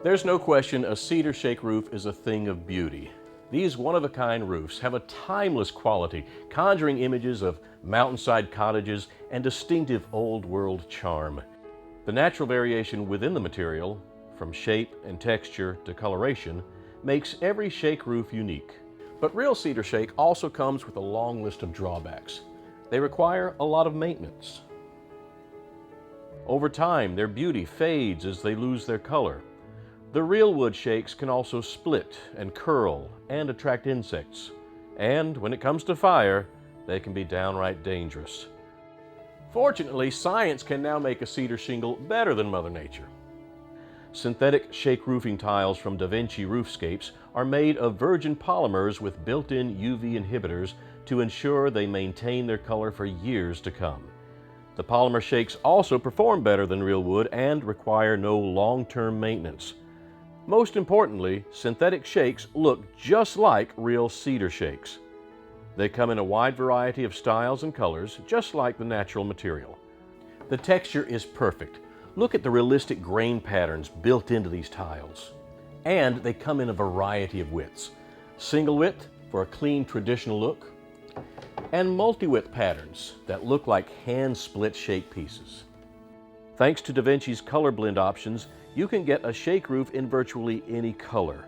There's no question a cedar shake roof is a thing of beauty. These one-of-a-kind roofs have a timeless quality, conjuring images of mountainside cottages and distinctive old-world charm. The natural variation within the material, from shape and texture to coloration, makes every shake roof unique. But real cedar shake also comes with a long list of drawbacks. They require a lot of maintenance. Over time, their beauty fades as they lose their color. The real wood shakes can also split and curl and attract insects. And when it comes to fire, they can be downright dangerous. Fortunately, science can now make a cedar shingle better than Mother Nature. Synthetic shake roofing tiles from Davinci Roofscapes are made of virgin polymers with built-in UV inhibitors to ensure they maintain their color for years to come. The polymer shakes also perform better than real wood and require no long-term maintenance. Most importantly, synthetic shakes look just like real cedar shakes. They come in a wide variety of styles and colors, just like the natural material. The texture is perfect. Look at the realistic grain patterns built into these tiles. And they come in a variety of widths. Single width for a clean traditional look, and multi-width patterns that look like hand-split shake pieces. Thanks to Davinci's color blend options, you can get a shake roof in virtually any color,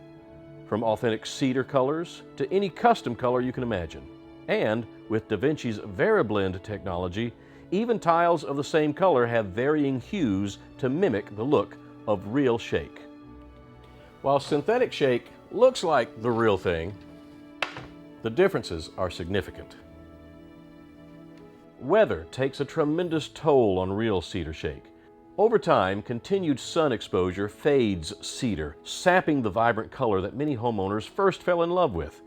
from authentic cedar colors to any custom color you can imagine. And with Davinci's VariBlend technology, even tiles of the same color have varying hues to mimic the look of real shake. While synthetic shake looks like the real thing, the differences are significant. Weather takes a tremendous toll on real cedar shake. Over time, continued sun exposure fades cedar, sapping the vibrant color that many homeowners first fell in love with.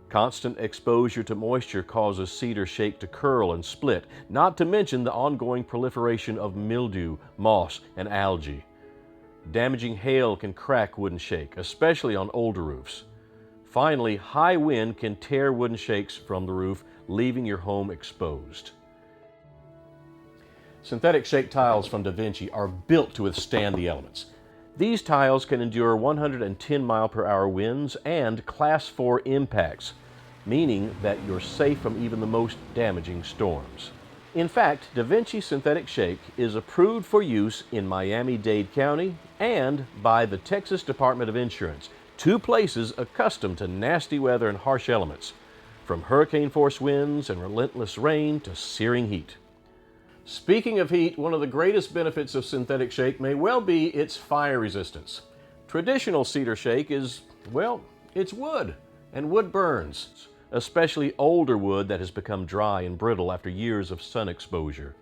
Constant exposure to moisture causes cedar shake to curl and split, not to mention the ongoing proliferation of mildew, moss, and algae. Damaging hail can crack wooden shake, especially on older roofs. Finally, high wind can tear wooden shakes from the roof, leaving your home exposed. Synthetic shake tiles from Davinci are built to withstand the elements. These tiles can endure 110-mile-per-hour winds and Class 4 impacts, meaning that you're safe from even the most damaging storms. In fact, Davinci Synthetic Shake is approved for use in Miami-Dade County and by the Texas Department of Insurance, two places accustomed to nasty weather and harsh elements, from hurricane-force winds and relentless rain to searing heat. Speaking of heat, one of the greatest benefits of synthetic shake may well be its fire resistance. Traditional cedar shake is, well, it's wood, and wood burns, especially older wood that has become dry and brittle after years of sun exposure.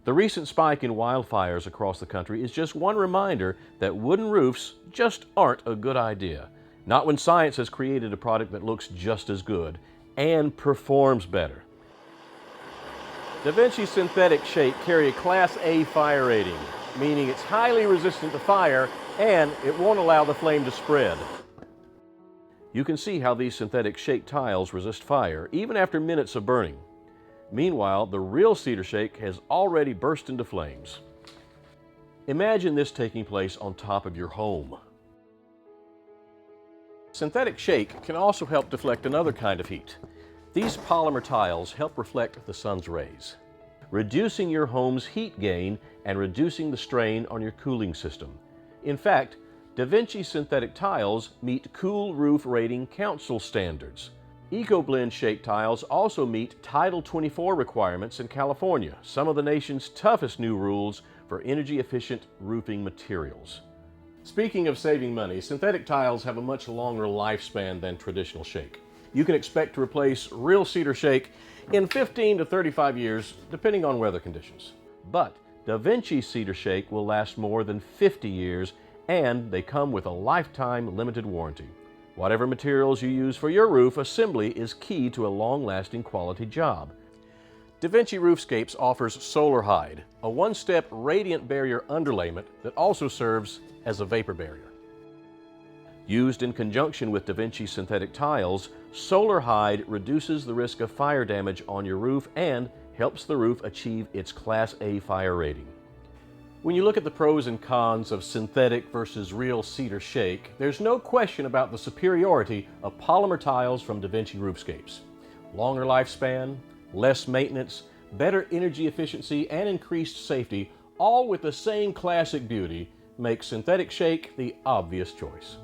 The recent spike in wildfires across the country is just one reminder that wooden roofs just aren't a good idea. Not when science has created a product that looks just as good and performs better. Davinci Synthetic Shake carry a Class A fire rating, meaning it's highly resistant to fire and it won't allow the flame to spread. You can see how these synthetic shake tiles resist fire even after minutes of burning. Meanwhile, the real cedar shake has already burst into flames. Imagine this taking place on top of your home. Synthetic shake can also help deflect another kind of heat. These polymer tiles help reflect the sun's rays, reducing your home's heat gain and reducing the strain on your cooling system. In fact, Davinci synthetic tiles meet Cool Roof Rating Council standards. EcoBlend shake tiles also meet Title 24 requirements in California, some of the nation's toughest new rules for energy-efficient roofing materials. Speaking of saving money, synthetic tiles have a much longer lifespan than traditional shake. You can expect to replace real cedar shake in 15 to 35 years, depending on weather conditions. But Davinci cedar shake will last more than 50 years, and they come with a lifetime limited warranty. Whatever materials you use for your roof, assembly is key to a long-lasting quality job. Davinci Roofscapes offers Solar Hide, a one-step radiant barrier underlayment that also serves as a vapor barrier. Used in conjunction with Davinci synthetic tiles, Solar Hide reduces the risk of fire damage on your roof and helps the roof achieve its Class A fire rating. When you look at the pros and cons of synthetic versus real cedar shake, there's no question about the superiority of polymer tiles from Davinci roofscapes. Longer lifespan, less maintenance, better energy efficiency, and increased safety, all with the same classic beauty, make synthetic shake the obvious choice.